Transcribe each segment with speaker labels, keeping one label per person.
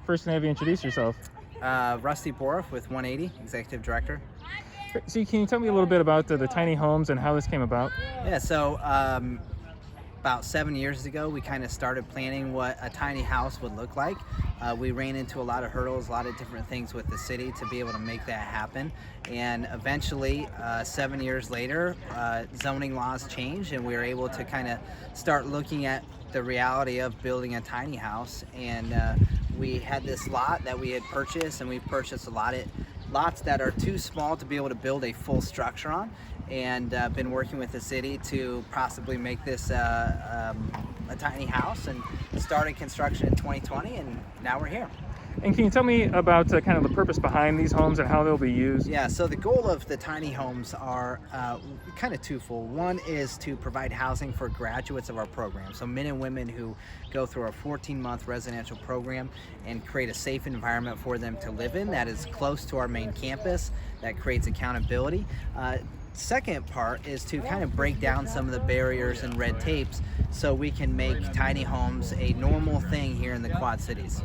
Speaker 1: first have you introduce yourself?
Speaker 2: Rusty Boroff with 180, Executive Director.
Speaker 1: So can you tell me a little bit about the tiny homes and how this came about?
Speaker 2: Yeah, so about 7 years ago, we kind of started planning what a tiny house would look like. We ran into a lot of hurdles, a lot of different things with the city to be able to make that happen. And eventually, 7 years later, zoning laws changed and we were able to kind of start looking at the reality of building a tiny house. And we had this lot that we had purchased, and we purchased lots that are too small to be able to build a full structure on, and been working with the city to possibly make this a tiny house, and started construction in 2020, and now we're here.
Speaker 1: And can you tell me about kind of the purpose behind these homes and how they'll be used?
Speaker 2: Yeah, so the goal of the tiny homes are kind of twofold. One is to provide housing for graduates of our program, so men and women who go through our 14-month residential program, and create a safe environment for them to live in that is close to our main campus, that creates accountability. Second part is to kind of break down some of the barriers and red tapes so we can make tiny homes a normal thing here in the Quad Cities.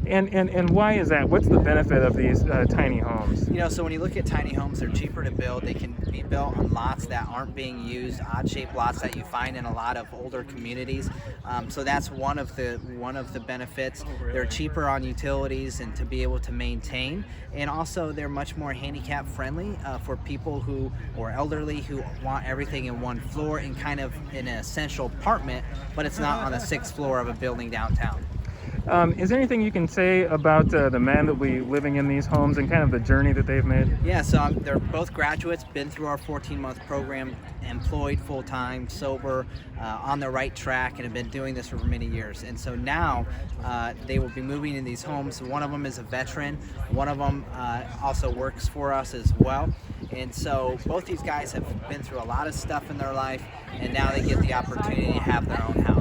Speaker 1: And why is that? What's the benefit of these tiny homes?
Speaker 2: You know, so when you look at tiny homes, they're cheaper to build. They can be built on lots that aren't being used, odd-shaped lots that you find in a lot of older communities. So that's one of the benefits. They're cheaper on utilities and to be able to maintain, and also they're much more handicap friendly for people who, or elderly, who want everything in one floor and kind of in an essential apartment, but it's not on the 6th floor of a building downtown.
Speaker 1: Is there anything you can say about the men that will be living in these homes and kind of the journey that they've made?
Speaker 2: Yeah, so they're both graduates, been through our 14-month program, employed full-time, sober, on the right track, and have been doing this for many years. And so now they will be moving in these homes. One of them is a veteran. One of them also works for us as well. And so both these guys have been through a lot of stuff in their life, and now they get the opportunity to have their own house.